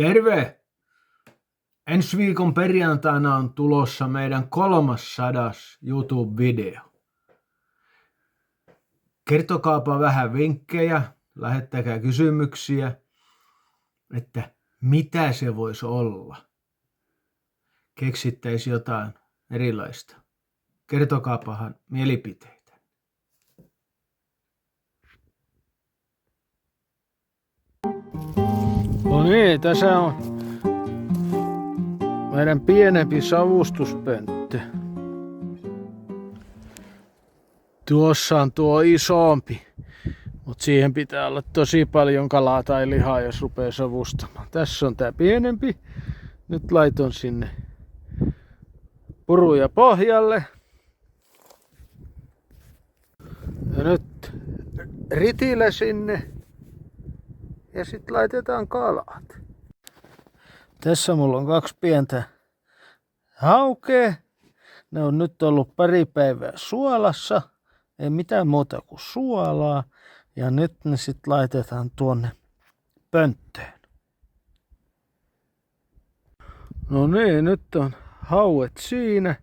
Terve! Ensi viikon perjantaina on tulossa meidän 300 YouTube-video. Kertokaapa vähän vinkkejä, lähettäkää kysymyksiä, että mitä se voisi olla. Keksittäisi jotain erilaista. Kertokaapahan mielipiteitä. No niin, tässä on meidän pienempi savustuspönttö. Tuossa on tuo isompi, mutta siihen pitää olla tosi paljon kalaa tai lihaa, jos rupeaa savustamaan. Tässä on tää pienempi. Nyt laiton sinne puruja pohjalle. Ja nyt ritillä sinne. Ja sitten laitetaan kalat. Tässä mulla on 2 pientä haukea. Ne on nyt ollut pari päivää suolassa. Ei mitään muuta kuin suolaa. Ja nyt ne sitten laitetaan tuonne pönttöön. No niin, nyt on hauet siinä.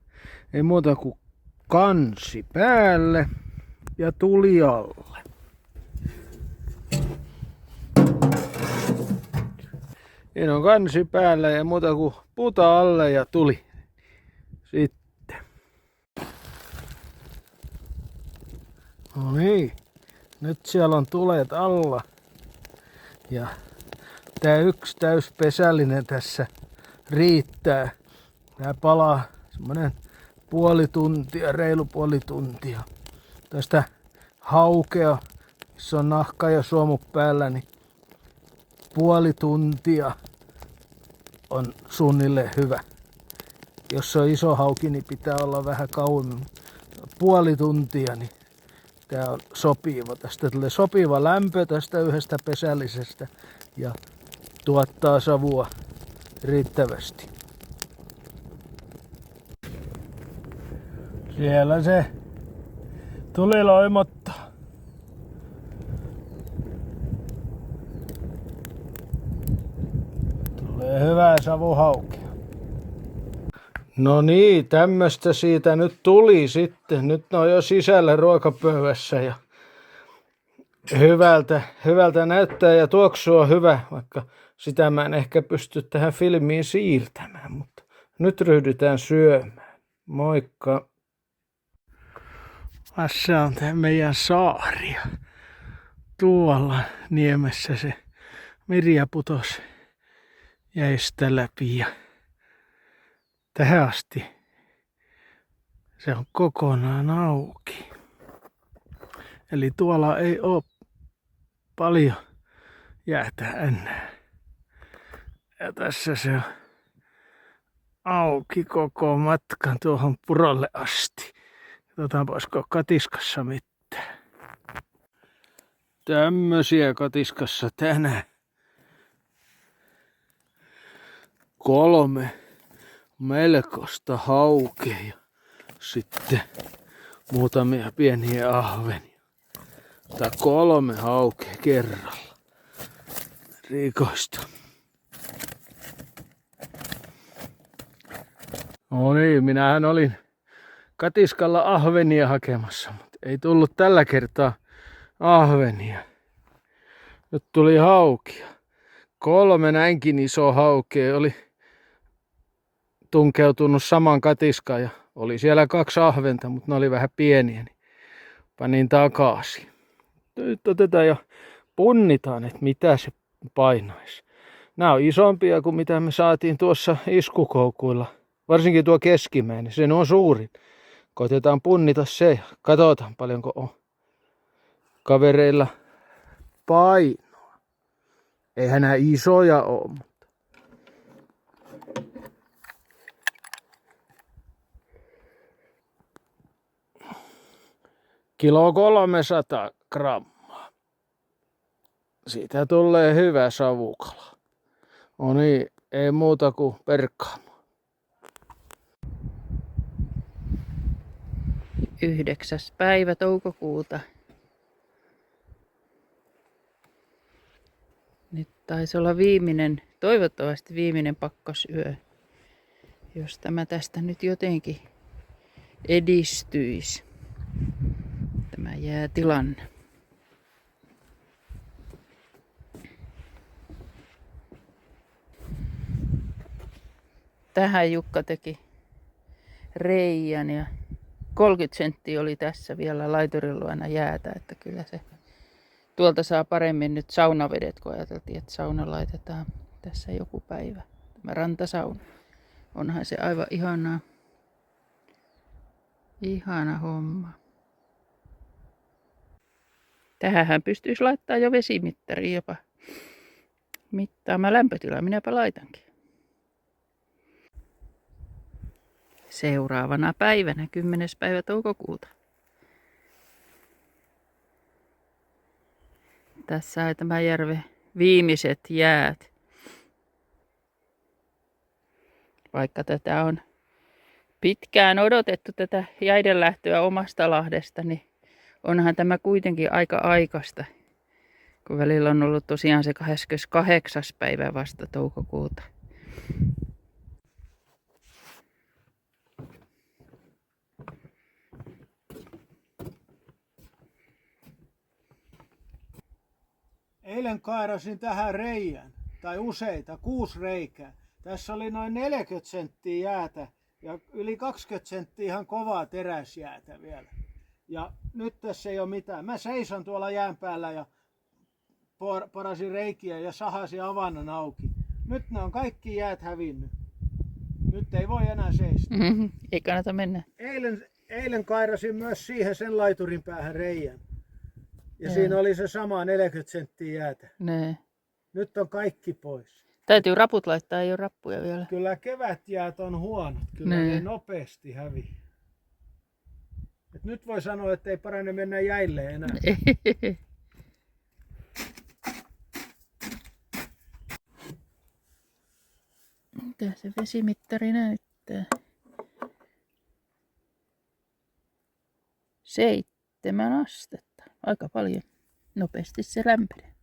Ei muuta kuin kansi päälle ja tuli alle. Siinä on kansi päällä ja muuta kuin puta alle ja tuli. Sitten. No niin. Nyt siellä on tulet alla. Ja tää yksi täyspesällinen tässä riittää. Tää palaa semmonen reilu puoli tuntia. Tästä haukea, missä on nahka ja suomut päällä, niin puoli tuntia on suunnilleen hyvä. Jos se on iso hauki, niin pitää olla vähän kauemmin. Puoli tuntia, niin tää on sopiva. Tästä tulee sopiva lämpö tästä yhdestä pesällisestä ja tuottaa savua riittävästi. Siellä se tuli loimottaa. Tulee hyvää savuhaukea. No niin, tämmöstä siitä nyt tuli sitten. Nyt ne on jo sisällä ruokapöydässä ja hyvältä näyttää ja tuoksu on hyvä, vaikka sitä mä en ehkä pysty tähän filmiin siirtämään, mutta nyt ryhdytään syömään. Moikka! Tässä on tämä meidän saari. Tuolla niemessä se Mirja putosi jäistä läpi ja tähän asti se on kokonaan auki. Eli tuolla ei ole paljon jäätä enää. Ja tässä se on auki koko matkan tuohon purolle asti. Katsotaanpa, olisiko katiskassa mitään. Tämmösiä katiskassa tänään. 3 melkoista haukea ja sitten muutamia pieniä ahvenia. Tai 3 haukea kerralla. Rikoista. No niin, minähän olin katiskalla ahvenia hakemassa, mutta ei tullut tällä kertaa ahvenia. Nyt tuli haukia. 3 näinkin iso haukea oli tunkeutunut saman katiskaan ja oli siellä 2 ahventa, mutta ne oli vähän pieniä, niin panin takaisin. Nyt otetaan ja punnitaan, että mitä se painaisi. Nämä on isompia kuin mitä me saatiin tuossa iskukoukuilla. Varsinkin tuo keskimmäinen, sen on suurin. Koitetaan punnita se ja katsotaan paljonko on kavereilla painoa. Eihän nämä isoja ole, mutta kilo 300 grammaa. Siitä tulee hyvä savukala. No niin, ei muuta kuin perkkaamaan. 9. päivä toukokuuta. Nyt taisi olla viimeinen toivottavasti viimeinen pakkasyö. Jos tämä tästä nyt jotenkin edistyisi, tämä jäätilanne. Tähän Jukka teki reijän ja 30 senttiä oli tässä vielä laiturin luona jäätä, että kyllä se tuolta saa paremmin nyt saunavedet, kun ajateltiin, että sauna laitetaan tässä joku päivä. Tämä rantasauna. Onhan se aivan ihanaa. Ihana homma. Tähänhän pystyisi laittaa jo vesimittari jopa mittaamaan lämpötilaa. Minäpä laitankin. Seuraavana päivänä 10. päivä toukokuuta. Tässä on tämä järven viimeiset jäät. Vaikka tätä on pitkään odotettu tätä jäiden lähtöä omasta Lahdesta, niin onhan tämä kuitenkin aika aikaista. Kun välillä on ollut tosiaan se 28. päivä vasta toukokuuta. Eilen kairasin tähän reijän, tai useita, 6 reikää. Tässä oli noin 40 senttiä jäätä ja yli 20 senttiä ihan kovaa teräsjäätä vielä. Ja nyt tässä ei ole mitään. Mä seison tuolla jään päällä ja parasin reikiä ja sahasin avannon auki. Nyt ne on kaikki jäät hävinnyt. Nyt ei voi enää seistä. Ei kannata mennä. Eilen kairasin myös siihen sen laiturin päähän reijän. Ja siinä oli se sama 40 senttiä jäätä. Ne. Nyt on kaikki pois. Täytyy raput laittaa, ei ole rappuja vielä. Kyllä kevätjäät on huonot. Kyllä ne nopeasti häviää. Et nyt voi sanoa, että ei parane mennä jäille enää. Mitä se vesimittari näyttää? 7 astetta. Aika paljon. Nopeasti se lämpenee.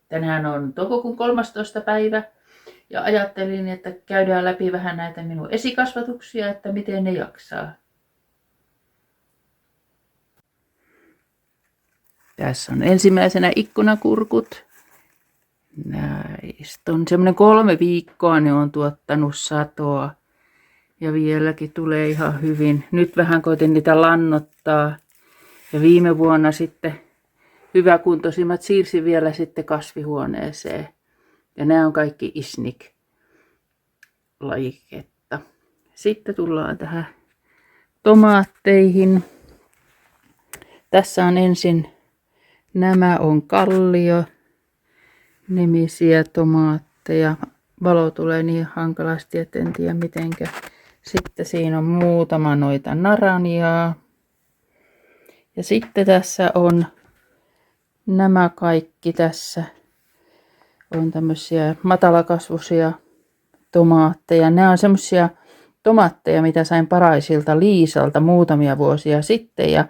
Tänään on toukokuun 13. päivä ja ajattelin, että käydään läpi vähän näitä minun esikasvatuksia, että miten ne jaksaa. Tässä on ensimmäisenä ikkunakurkut. Näistä on semmoinen 3 viikkoa, ne on tuottanut satoa. Ja vieläkin tulee ihan hyvin. Nyt vähän koitin niitä lannottaa. Ja viime vuonna sitten hyväkuntoisimmat siirsin vielä sitten kasvihuoneeseen. Ja nämä on kaikki Isnik-lajiketta. Sitten tullaan tähän tomaatteihin. Tässä on ensin, nämä on Kallio nimisiä tomaatteja. Valo tulee niin hankalasti, että en tiedä mitenkä. Sitten siinä on muutama noita naranjaa. Ja sitten tässä on nämä kaikki tässä. On tämmöisiä matalakasvuisia tomaatteja. Nämä on semmoisia tomaatteja, mitä sain Paraisilta Liisalta muutamia vuosia sitten. Ja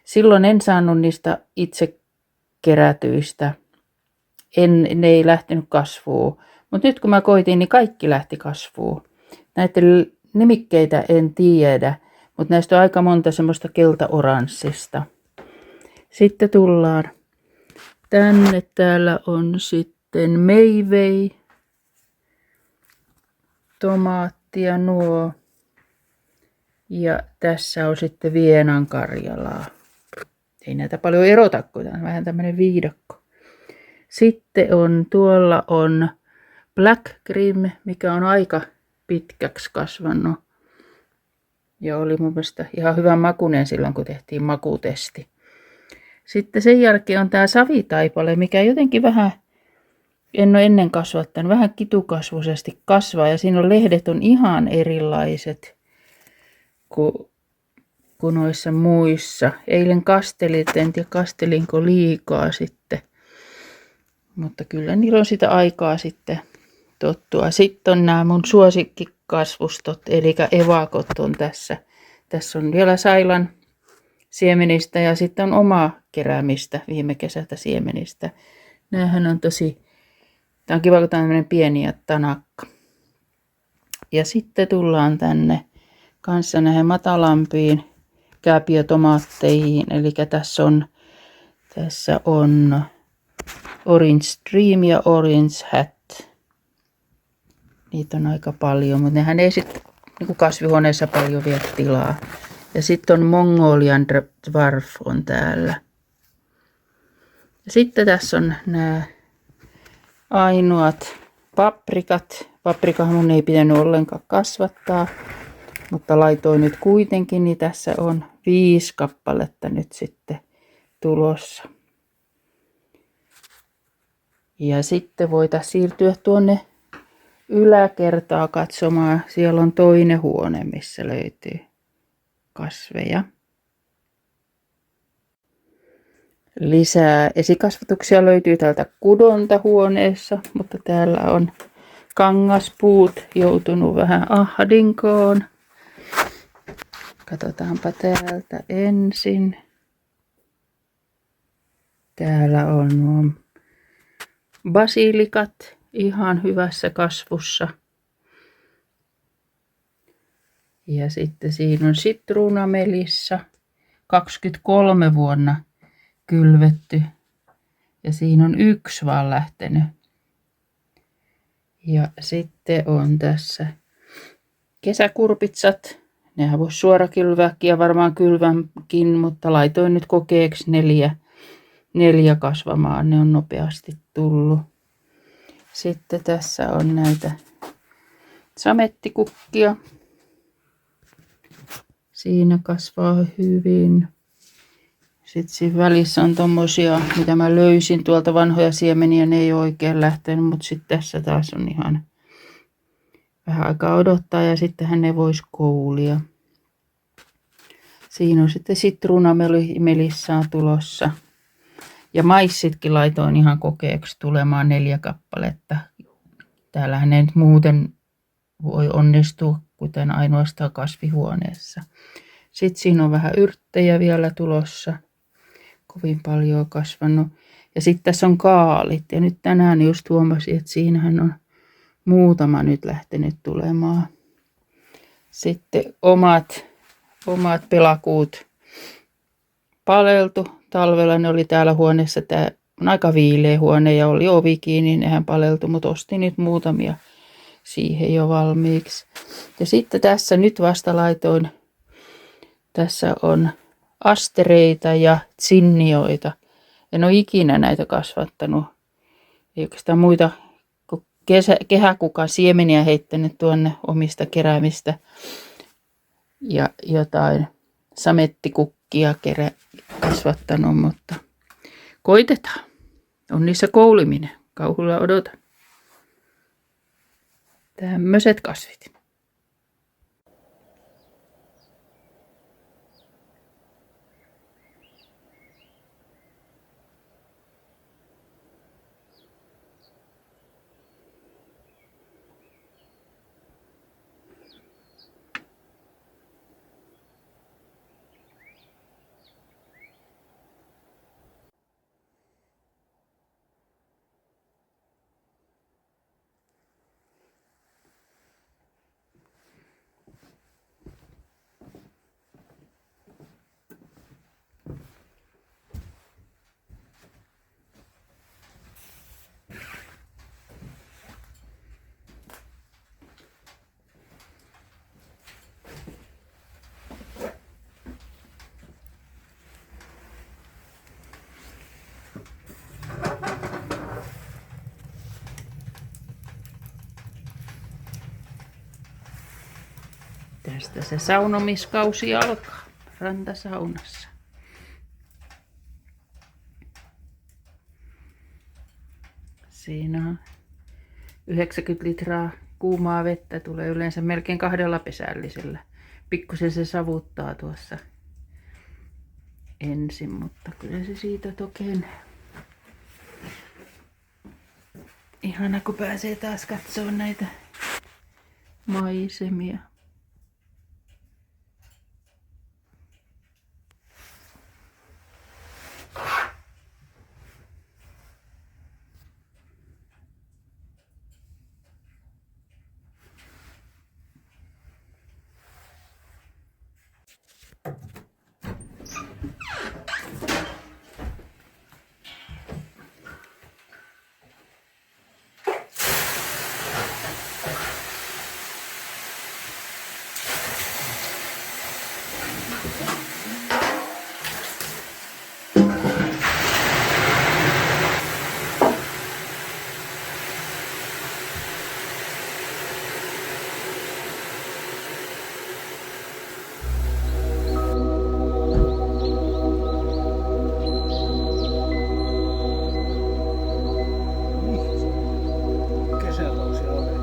silloin en saanut niistä itse kerätyistä. Ne ei lähtenyt kasvuun. Mutta nyt kun mä koitin, niin kaikki lähti kasvuun. Näiden nimikkeitä en tiedä, mutta näistä on aika monta semmoista keltaoranssista. Sitten tullaan tänne. Täällä on sitten meivei, tomaattia nuo. Ja tässä on sitten Vienan Karjalaa. Ei näitä paljon erota, kun tämä on vähän tämmöinen viidakko. Sitten on tuolla on Black Grim, mikä on aika pitkäksi kasvanut. Ja oli mun mielestä ihan hyvän makuinen silloin, kun tehtiin makutesti. Sitten sen jälkeen on tämä savitaipale, mikä jotenkin vähän, en ole ennen kasvattanut, vähän kitukasvuisesti kasvaa. Ja siinä on lehdet on ihan erilaiset kuin noissa muissa. Eilen kastelit, en tiedä kastelinko liikaa sitten. Mutta kyllä niillä on sitä aikaa sitten tottua. Sitten on nämä mun suosikkikasvustot, eli evakot on tässä. Tässä on vielä Sailan siemenistä ja sitten on oma keräämistä viime kesältä siemenistä. Näähän on tosi, tää on kiva, kun tää on tämmönen pieni ja tanakka. Ja sitten tullaan tänne kanssa näihin matalampiin kääpiötomaatteihin. Eli tässä on Orange Dream ja Orange Hat. Niitä on aika paljon, mutta nehän ei sitten niin kasvihuoneessa paljon vie tilaa. Ja sitten on Mongolian Dwarf on täällä. Ja sitten tässä on nämä ainoat paprikat. Paprikahan mun ei pitänyt ollenkaan kasvattaa, mutta laitoin nyt kuitenkin, niin tässä on 5 kappaletta nyt sitten tulossa. Ja sitten voitaisiin siirtyä tuonne yläkertaa katsomaan. Siellä on toinen huone, missä löytyy kasveja. Lisää esikasvatuksia löytyy täältä kudontahuoneessa, mutta täällä on kangaspuut joutunut vähän ahdinkoon. Katsotaanpa täältä ensin. Täällä on nuo basilikat ihan hyvässä kasvussa. Ja sitten siinä on sitruunamelissa 23 vuonna kylvetty. Ja siinä on 1 vaan lähtenyt. Ja sitten on tässä kesäkurpitsat. Nehän voisi suora kylvääkin ja varmaan kylvänkin, mutta laitoin nyt kokeeksi 4 kasvamaan. Ne on nopeasti tullut. Sitten tässä on näitä samettikukkia. Siinä kasvaa hyvin. Sitten siinä välissä on tommosia, mitä mä löysin tuolta vanhoja siemeniä. Ne ei oikein lähtenyt, mutta sitten tässä taas on ihan vähän aikaa odottaa ja sittenhän ne vois koulia. Siinä on sitten sitruunamelissaa tulossa. Ja maissitkin laitoin ihan kokeeksi tulemaan 4 kappaletta. Täällähän ne nyt muuten voi onnistua, kuten ainoastaan kasvihuoneessa. Sitten siinä on vähän yrttejä vielä tulossa. Kovin paljon kasvanut. Ja sitten tässä on kaalit. Ja nyt tänään just huomasin, että siinähän on muutama nyt lähtenyt tulemaan. Sitten omat pelakuut paleltu. Talvella ne oli täällä huoneessa. Tämä on aika viileä huone ja oli ovi kiinni. Nehän paleltu, mutta ostin nyt muutamia siihen jo valmiiksi. Ja sitten tässä nyt vasta laitoin. Tässä on astereita ja tsinnioita. En ole ikinä näitä kasvattanut. Ei oikeastaan muita kuin kehäkukan siemeniä heittänyt tuonne omista keräämistä. Ja jotain samettikukkia kasvattanut, mutta koitetaan. On niissä kouliminen. Kauhulla odotan. Tämmöiset kasvit. Tästä se saunomiskausi alkaa rantasaunassa. Siinä on 90 litraa kuumaa vettä, tulee yleensä melkein 2 pesällisellä. Pikkusen se savuttaa tuossa ensin, mutta kyllä se siitä tokenee. Ihana kun pääsee taas katsomaan näitä maisemia. Kesäkausi alkaa.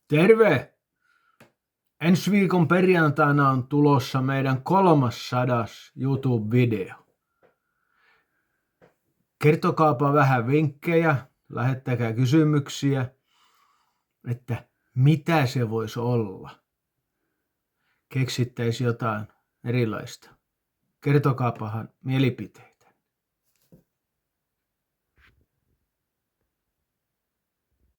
Terve! Ensi viikon perjantaina on tulossa meidän 300 YouTube-video. Kertokaapa vähän vinkkejä, lähettäkää kysymyksiä, että mitä se voisi olla. Keksittäisi jotain erilaista. Kertokaapahan mielipiteitä.